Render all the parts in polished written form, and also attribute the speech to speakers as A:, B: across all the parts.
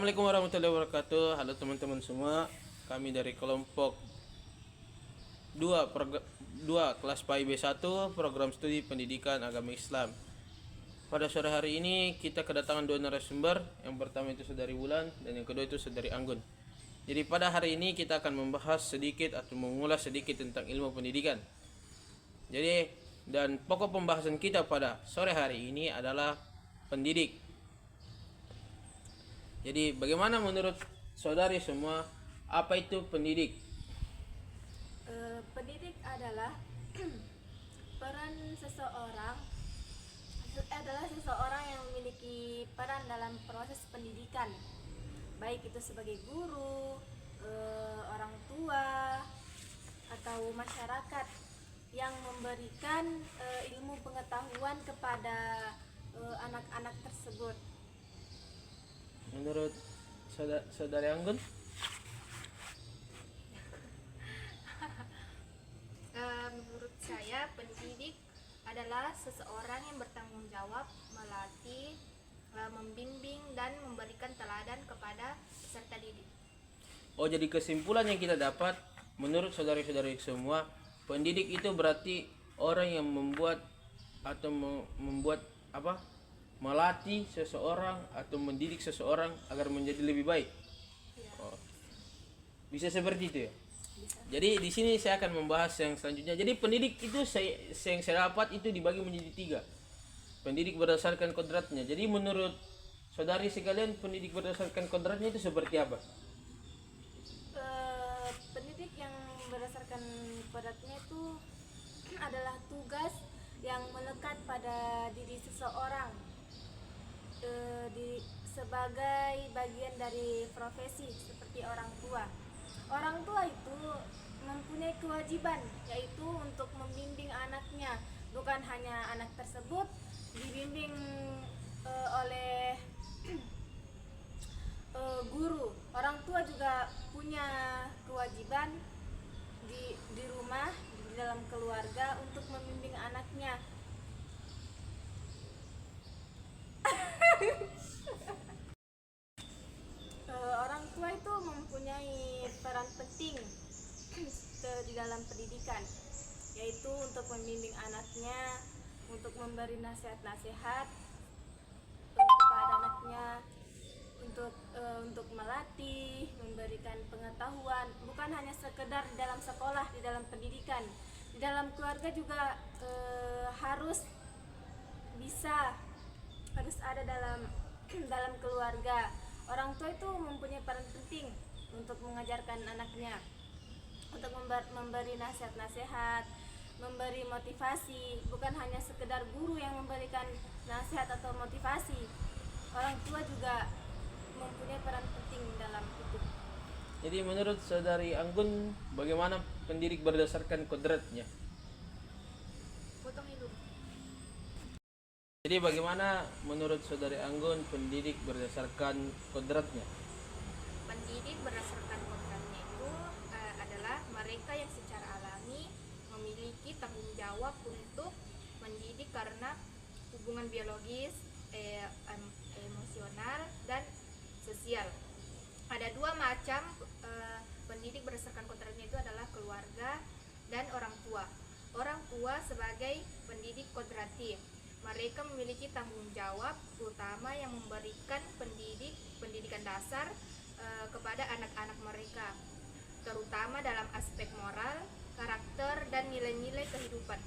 A: Assalamualaikum warahmatullahi wabarakatuh. Halo teman-teman semua. Kami dari kelompok 2 kelas PAI B1 program studi pendidikan agama Islam. Pada sore hari ini kita kedatangan dua narasumber. Yang pertama itu Saudari Wulan dan yang kedua itu Saudari Anggun. Jadi pada hari ini kita akan membahas sedikit atau mengulas sedikit tentang ilmu pendidikan. Dan pokok pembahasan kita pada sore hari ini adalah pendidik. Jadi bagaimana menurut saudari semua, apa itu pendidik?
B: Pendidik adalah peran seseorang yang memiliki peran dalam proses pendidikan, baik itu sebagai guru, orang tua, atau masyarakat yang memberikan ilmu pengetahuan kepada anak-anak tersebut.
A: Menurut saudari Anggun?
C: Menurut saya, pendidik adalah seseorang yang bertanggung jawab, melatih, membimbing, dan memberikan teladan kepada peserta didik.
A: Oh, jadi kesimpulan yang kita dapat menurut saudari-saudari semua, pendidik itu berarti orang yang membuat atau melatih seseorang atau mendidik seseorang agar menjadi lebih baik. Oh, bisa seperti itu ya?
B: Bisa.
A: Jadi di sini saya akan membahas yang selanjutnya. Jadi pendidik itu yang saya dapat itu dibagi menjadi 3. Pendidik berdasarkan kodratnya. Jadi menurut saudari sekalian, pendidik berdasarkan kodratnya itu seperti apa?
B: Pendidik yang berdasarkan kodratnya itu adalah tugas yang melekat pada diri seseorang sebagai bagian dari profesi seperti orang tua. Orang tua itu mempunyai kewajiban, yaitu untuk membimbing anaknya, bukan hanya anak tersebut dibimbing oleh guru. Orang tua juga punya kewajiban di rumah, di dalam keluarga untuk membimbing anaknya. Orang tua itu mempunyai peran penting di dalam pendidikan, yaitu untuk membimbing anaknya, untuk memberi nasihat-nasihat kepada anaknya, untuk melatih, memberikan pengetahuan, bukan hanya sekedar di dalam sekolah, di dalam pendidikan, di dalam keluarga juga harus ada dalam keluarga. Orang tua itu mempunyai peran penting untuk mengajarkan anaknya, untuk memberi nasihat-nasihat, memberi motivasi, bukan hanya sekedar guru yang memberikan nasihat atau motivasi. Orang tua juga mempunyai peran penting dalam itu.
A: Jadi menurut saudari Anggun, bagaimana pendidik berdasarkan kodratnya?
C: Potong hidup.
A: Jadi bagaimana menurut saudari Anggun pendidik berdasarkan kodratnya?
C: Pendidik berdasarkan kodratnya itu adalah mereka yang secara alami memiliki tanggung jawab untuk mendidik karena hubungan biologis, emosional, dan sosial. Ada 2 macam pendidik berdasarkan kodratnya itu adalah keluarga dan orang tua. Orang tua sebagai pendidik kodratif, mereka memiliki tanggung jawab utama yang memberikan pendidikan dasar kepada anak-anak mereka, terutama dalam aspek moral, karakter, dan nilai-nilai kehidupan.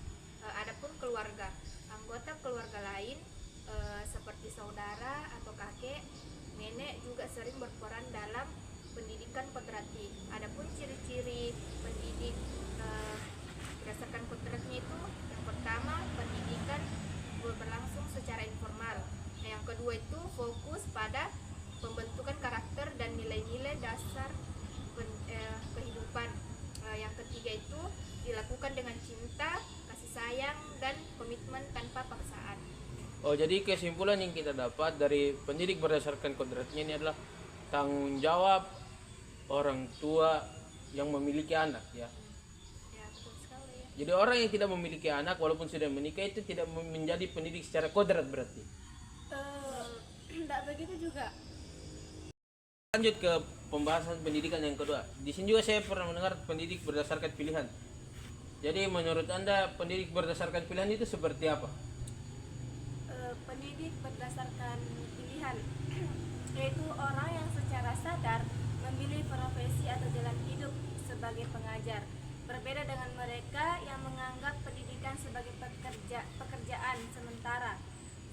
C: Adapun keluarga, anggota keluarga lain seperti saudara atau kakek, nenek juga sering berperan dalam pendidikan kodratif. Adapun ciri-ciri pendidik berdasarkan kodratnya itu, yang pertama, pendidikan berlangsung secara informal. Yang kedua itu fokus pada pembentukan karakter dan nilai-nilai dasar kehidupan. Yang ketiga itu dilakukan dengan cinta, kasih sayang, dan komitmen tanpa paksaan.
A: Oh, jadi kesimpulan yang kita dapat dari pendidik berdasarkan kodratnya ini adalah tanggung jawab orang tua yang memiliki anak, ya.
C: Ya, betul sekali ya.
A: Jadi orang yang tidak memiliki anak walaupun sudah menikah itu tidak menjadi pendidik secara kodrat berarti.
B: Tidak begitu juga.
A: Lanjut ke pembahasan pendidikan yang kedua. Di sini juga saya pernah mendengar pendidik berdasarkan pilihan. Jadi menurut Anda pendidik berdasarkan pilihan itu seperti apa?
B: Pendidik berdasarkan pilihan yaitu orang yang secara sadar memilih profesi atau jalan hidup sebagai pengajar. Berbeda dengan mereka yang menganggap pendidikan sebagai pekerjaan sementara.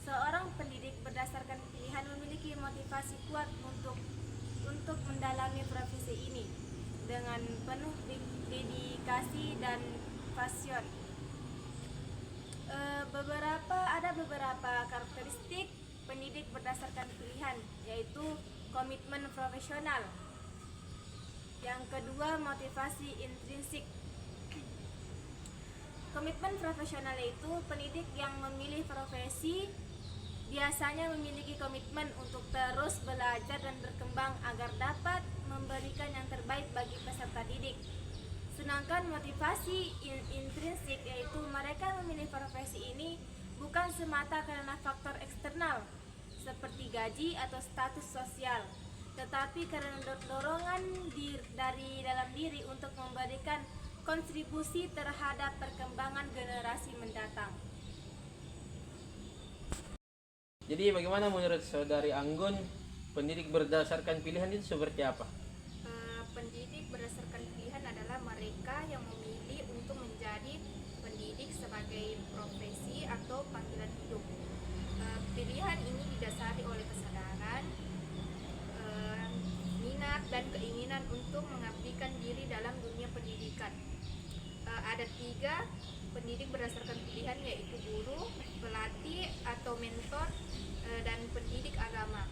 B: Seorang pendidik berdasarkan pilihan memiliki motivasi kuat untuk mendalami profesi ini dengan penuh dedikasi dan passion. Ada beberapa karakteristik pendidik berdasarkan pilihan, yaitu komitmen profesional. Yang kedua, motivasi intrinsik. Komitmen profesional itu pendidik yang memilih profesi biasanya memiliki komitmen untuk terus belajar dan berkembang agar dapat memberikan yang terbaik bagi peserta didik. Sedangkan motivasi intrinsik yaitu mereka memilih profesi ini bukan semata karena faktor eksternal seperti gaji atau status sosial, tetapi karena dorongan dari dalam diri untuk memberikan kontribusi terhadap perkembangan generasi mendatang.
A: Jadi bagaimana menurut Saudari Anggun pendidik berdasarkan pilihan itu seperti apa?
C: Pendidik berdasarkan pilihan adalah mereka yang memilih untuk menjadi pendidik sebagai profesi atau panggilan hidup. Pilihan ini didasari oleh kesadaran, minat dan keinginan untuk mengabdikan diri dalam dunia pendidikan. Ada 3 pendidik berdasarkan pilihan, yaitu guru, pelatih atau mentor, dan pendidik agama.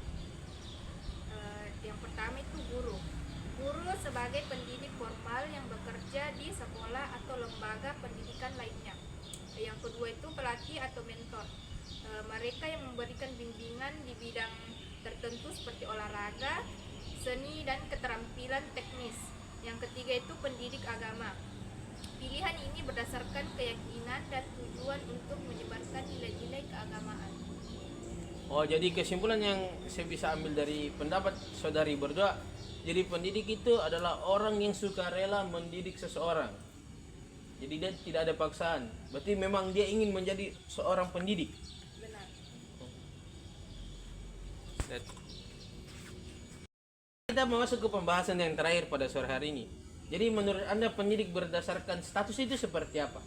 C: Yang pertama itu guru. Guru sebagai pendidik formal yang bekerja di sekolah atau lembaga pendidikan lainnya. Yang kedua itu pelatih atau mentor. Mereka yang memberikan bimbingan di bidang tertentu seperti olahraga, seni, dan keterampilan teknis. Yang ketiga itu pendidik agama. Pilihan ini berdasarkan keyakinan dan tujuan untuk menyebarkan nilai-nilai keagamaan.
A: Oh, jadi kesimpulan yang saya bisa ambil dari pendapat saudari berdua, jadi pendidik itu adalah orang yang suka rela mendidik seseorang. Jadi dia tidak ada paksaan. Berarti memang dia ingin menjadi seorang pendidik.
B: Benar.
A: Kita masuk ke pembahasan yang terakhir pada sore hari ini. Jadi menurut Anda pendidik berdasarkan status itu seperti apa?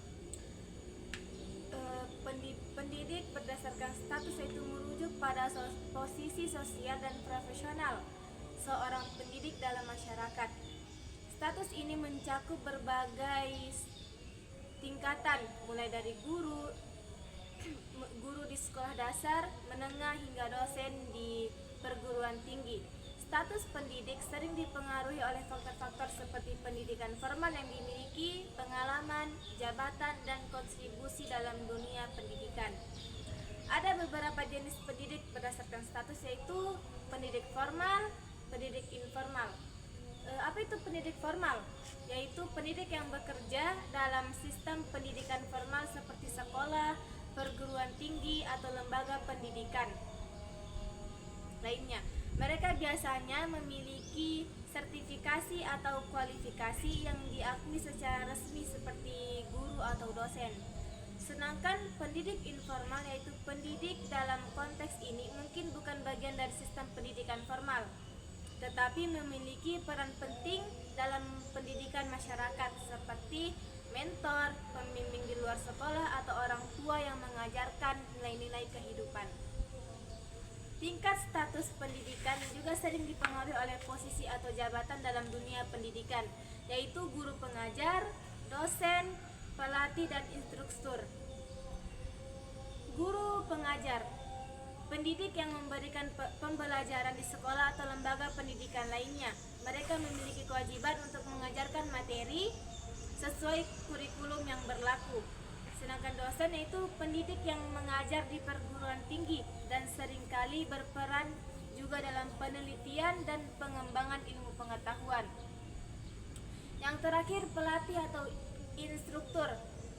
B: Pendidik berdasarkan status yaitu merujuk pada posisi sosial dan profesional seorang pendidik dalam masyarakat. Status ini mencakup berbagai tingkatan, mulai dari guru di sekolah dasar, menengah hingga dosen di perguruan tinggi. Status pendidik sering dipengaruhi oleh faktor-faktor seperti pendidikan formal yang dimiliki, pengalaman, jabatan, dan kontribusi dalam dunia pendidikan. Ada beberapa jenis pendidik berdasarkan status, yaitu pendidik formal, pendidik informal. Apa itu pendidik formal? Yaitu pendidik yang bekerja dalam sistem pendidikan formal seperti sekolah, perguruan tinggi, atau lembaga pendidikan lainnya. Mereka biasanya memiliki sertifikasi atau kualifikasi yang diakui secara resmi seperti guru atau dosen. Sedangkan pendidik informal yaitu pendidik dalam konteks ini mungkin bukan bagian dari sistem pendidikan formal, tetapi memiliki peran penting dalam pendidikan masyarakat seperti mentor, pembimbing di luar sekolah, atau orang tua yang mengajarkan nilai-nilai kehidupan. Tingkat status pendidikan juga sering dipengaruhi oleh posisi atau jabatan dalam dunia pendidikan, yaitu guru pengajar, dosen, pelatih, dan instruktur. Guru pengajar, pendidik yang memberikan pembelajaran di sekolah atau lembaga pendidikan lainnya. Mereka memiliki kewajiban untuk mengajarkan materi sesuai kurikulum yang berlaku. Sedangkan dosen yaitu pendidik yang mengajar di perguruan tinggi dan seringkali berperan juga dalam penelitian dan pengembangan ilmu pengetahuan. Yang terakhir, pelatih atau instruktur,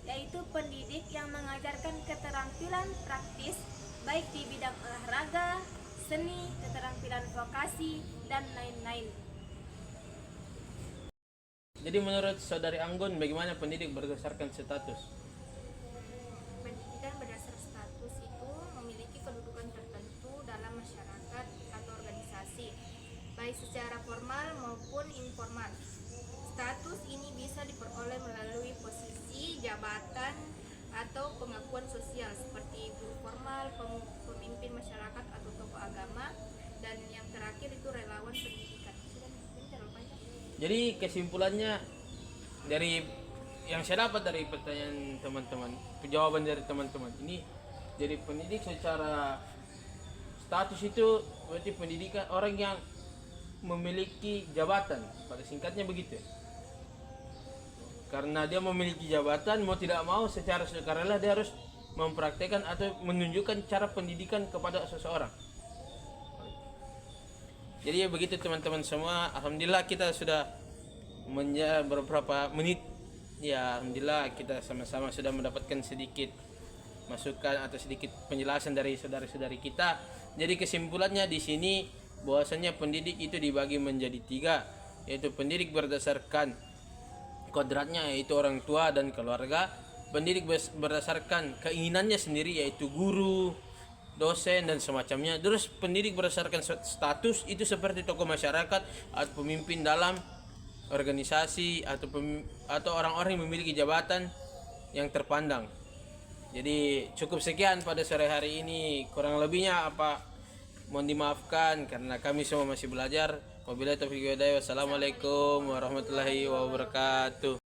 B: yaitu pendidik yang mengajarkan keterampilan praktis baik di bidang olahraga, seni, keterampilan vokasi, dan lain-lain.
A: Jadi menurut Saudari Anggun, bagaimana pendidik berdasarkan status?
C: Pendidikan berdasar status itu memiliki kedudukan tertentu dalam masyarakat atau organisasi, baik secara formal maupun informal. Status ini bisa diperoleh melalui posisi, jabatan, atau pengakuan sosial seperti guru formal, pemimpin masyarakat atau tokoh agama, dan yang terakhir itu relawan pendidikan. Ini terlalu panjang.
A: Jadi kesimpulannya dari yang saya dapat dari pertanyaan teman-teman, jawaban dari teman-teman ini, jadi pendidik secara status itu berarti pendidikan orang yang memiliki jabatan, pada singkatnya begitu. Karena dia memiliki jabatan, mau tidak mau secara sukarela dia harus mempraktekkan atau menunjukkan cara pendidikan kepada seseorang. Jadi ya begitu teman-teman semua. Alhamdulillah kita sudah beberapa menit. Ya alhamdulillah kita sama-sama sudah mendapatkan sedikit masukan atau sedikit penjelasan dari saudari-saudari kita. Jadi kesimpulannya di sini bahwasanya pendidik itu dibagi menjadi 3, yaitu pendidik berdasarkan kodratnya yaitu orang tua dan keluarga, pendidik berdasarkan keinginannya sendiri yaitu guru, dosen dan semacamnya. Terus pendidik berdasarkan status itu seperti tokoh masyarakat atau pemimpin dalam organisasi atau orang-orang yang memiliki jabatan yang terpandang. Jadi cukup sekian pada sore hari ini, kurang lebihnya mohon dimaafkan karena kami semua masih belajar. Wabillahi taufiq wal hidayah. Wassalamualaikum warahmatullahi wabarakatuh.